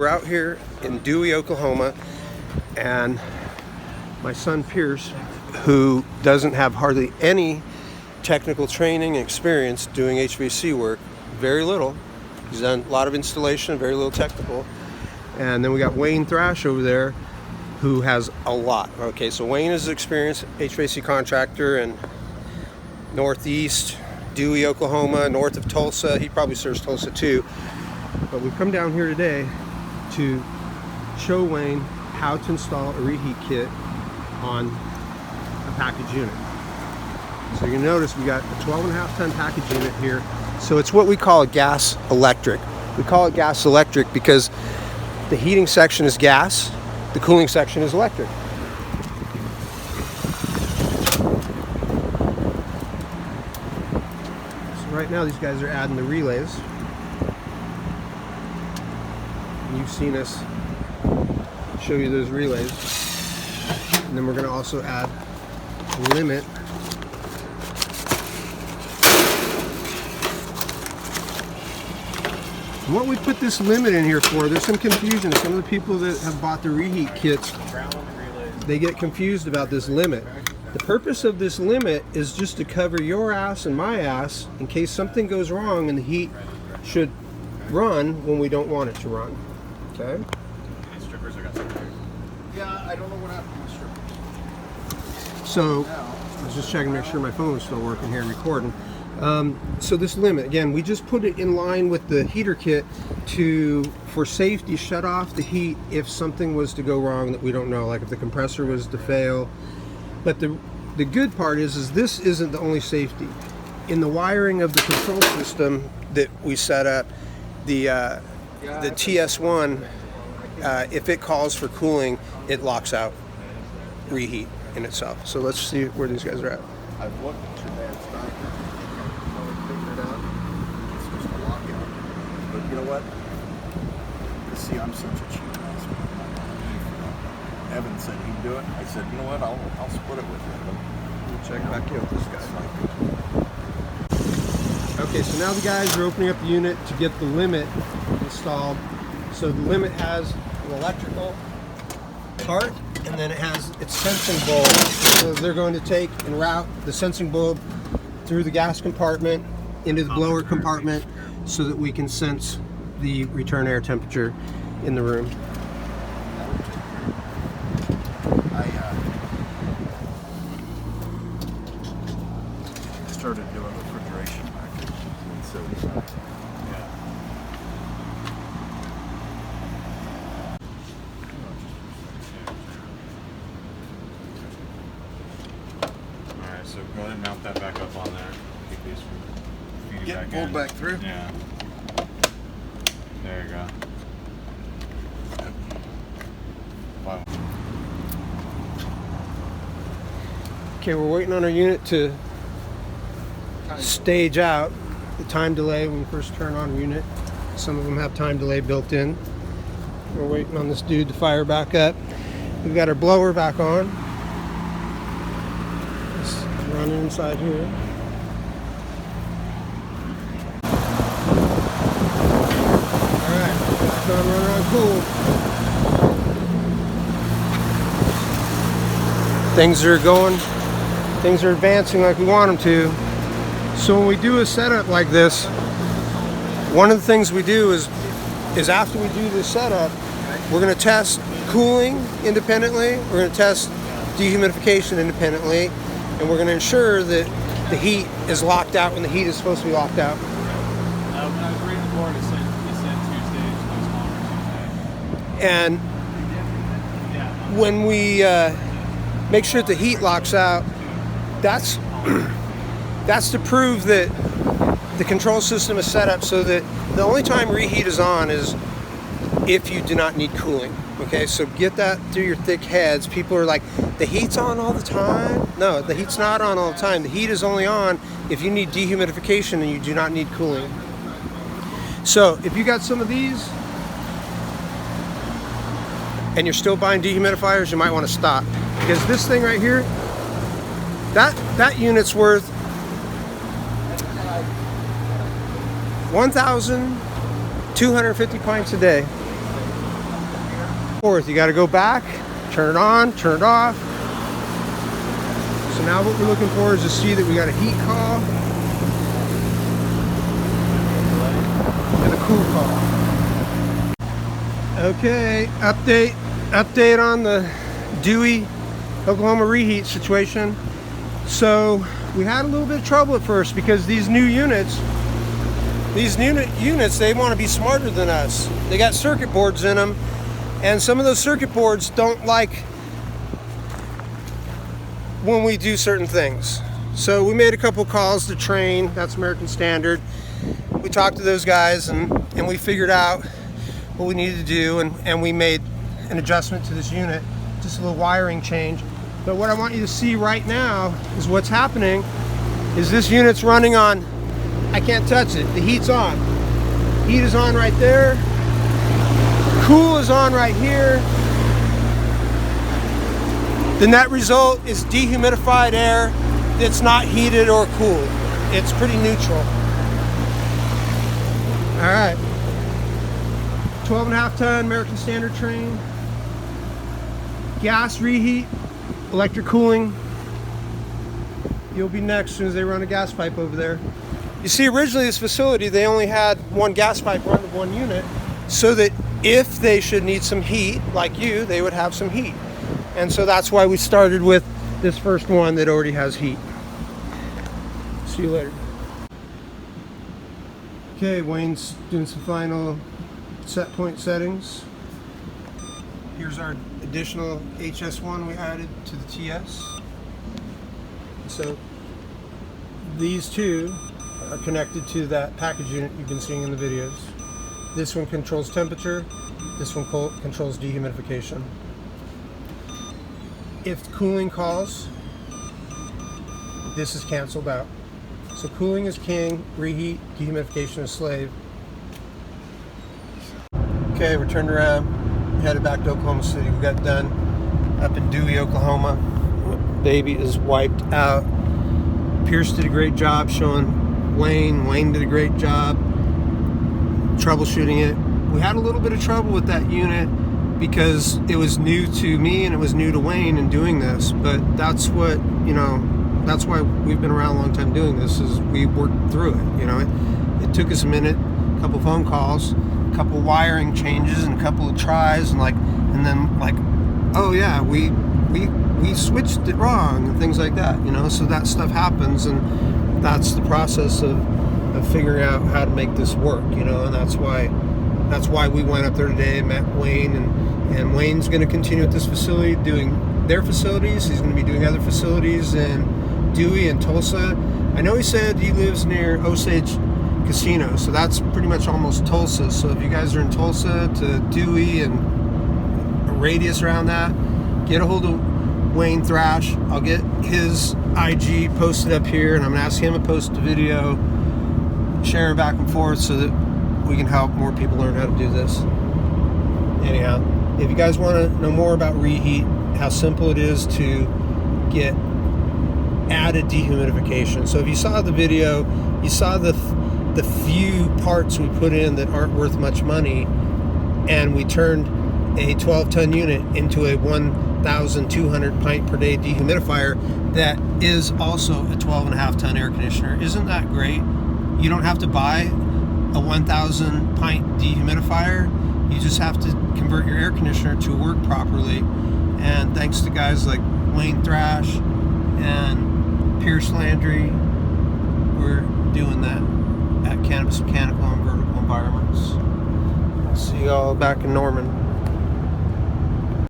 We're out here in Dewey, Oklahoma, and my son Pierce, who doesn't have hardly any technical training and experience doing HVAC work, very little. He's done a lot of installation, very little technical. And then we got Wayne Thrash over there, who has a lot. Okay, so Wayne is an experienced HVAC contractor in Northeast Dewey, Oklahoma, north of Tulsa. He probably serves Tulsa too. But we've come down here today to show Wayne how to install a reheat kit on a package unit. So you're gonna notice we got a 12.5 ton package unit here. So it's what we call a gas electric. We call it gas electric because the heating section is gas, the cooling section is electric. So right now these guys are adding the relays. And you've seen us show you those relays. And then we're going to also add a limit. And what we put this limit in here for, there's some confusion. Some of the people that have bought the reheat kits, they get confused about this limit. The purpose of this limit is just to cover your ass and my ass in case something goes wrong and the heat should run when we don't want it to run. Okay? Any strippers? I got some. Yeah, I don't know what happened to the strippers. So, I was just checking to make sure my phone was still working here and recording. So this limit, again, we just put it in line with the heater kit for safety, shut off the heat if something was to go wrong that we don't know, like if the compressor was to fail. But the good part is this isn't the only safety. In the wiring of the control system that we set up, the TS1, if it calls for cooling, it locks out reheat in itself. So let's see where these guys are at. I've looked at your dad's doctor. Figured it out. It's just a lockout. But you know what? See, I'm such a cheap ass. Evan said he'd do it. I said, you know what? I'll split it with you. We'll check back in with this guy. Okay, so now the guys are opening up the unit to get the limit installed. So the limit has an electrical part, and then it has its sensing bulb. So they're going to take and route the sensing bulb through the gas compartment into the blower compartment so that we can sense the return air temperature in the room. I started doing refrigeration back in 1975. Yeah. Alright, so go ahead and mount that back up on there. Keep these from feeding Get back pulled in. back through? Yeah. There you go. Wow. Okay, we're waiting on our unit to stage out. The time delay when we first turn on a unit. Some of them have time delay built in. We're waiting on this dude to fire back up. We've got our blower back on. It's running inside here. Alright, back on, running on cool. Things are advancing like we want them to. So when we do a setup like this, one of the things we do is after we do this setup, we're going to test cooling independently, we're going to test dehumidification independently, and we're going to ensure that the heat is locked out when the heat is supposed to be locked out. When I was reading the board, it said Tuesday, And when we make sure that the heat locks out, that's to prove that the control system is set up so that the only time reheat is on is if you do not need cooling. Okay, so get that through your thick heads. People are like, the heat's on all the time. No, the heat's not on all the time. The heat is only on if you need dehumidification and you do not need cooling. So if you got some of these and you're still buying dehumidifiers, you might want to stop, because this thing right here, that unit's worth 1,250 pints a day. forth. You got to go back, turn it on, turn it off. So now what we're looking for is to see that we got a heat call and a cool call. Okay, update on the Dewey Oklahoma reheat situation. So we had a little bit of trouble at first because these new units, they want to be smarter than us. They got circuit boards in them, and some of those circuit boards don't like when we do certain things. So we made a couple calls to Trane, that's American Standard. We talked to those guys and we figured out what we needed to do, and we made an adjustment to this unit, just a little wiring change. But what I want you to see right now is what's happening is this unit's running on, I can't touch it, the heat's on. Heat is on right there. Cool is on right here. The net result is dehumidified air that's not heated or cooled. It's pretty neutral. All right. 12.5 ton American Standard Trane. Gas reheat, electric cooling. You'll be next as soon as they run a gas pipe over there. You see, originally this facility, they only had one gas pipe run to one unit so that if they should need some heat, like you, they would have some heat. And so that's why we started with this first one that already has heat. See you later. Okay, Wayne's doing some final set point settings. Here's our additional HS1 we added to the TS. So these two are connected to that package unit you've been seeing in the videos. This one controls temperature, this one controls dehumidification. If cooling calls, this is canceled out. So cooling is king, reheat, dehumidification is slave. Okay, we're turned around, headed back to Oklahoma City. We got done up in Dewey, Oklahoma. Baby is wiped out. Pierce did a great job showing Wayne. Wayne did a great job troubleshooting it. We had a little bit of trouble with that unit because it was new to me and it was new to Wayne in doing this, but that's what, you know, that's why we've been around a long time doing this, is we worked through it. You know, it took us a minute, a couple phone calls, a couple wiring changes, and a couple of tries, and then oh yeah, we switched it wrong and things like that. You know, so that stuff happens, and that's the process of figuring out how to make this work. You know, and that's why we went up there today and met Wayne, and Wayne's going to continue at this facility doing their facilities. He's going to be doing other facilities in Dewey and Tulsa. I know he said he lives near Osage Casino, so that's pretty much almost Tulsa. So if you guys are in Tulsa to Dewey and a radius around that, get a hold of Wayne Thrash. I'll get his IG posted up here, and I'm going to ask him to post a video, share it back and forth so that we can help more people learn how to do this. Anyhow, if you guys want to know more about reheat, how simple it is to get added dehumidification. So if you saw the video, you saw the few parts we put in that aren't worth much money, and we turned a 12-ton unit into a 1,200 pint per day dehumidifier that is also a 12.5-ton air conditioner. Isn't that great? You don't have to buy a 1,000 pint dehumidifier. You just have to convert your air conditioner to work properly. And thanks to guys like Wayne Thrash and Pierce Landry, we're doing that at Cannabis Mechanical and Vertical Environments. I'll see you all back in Norman.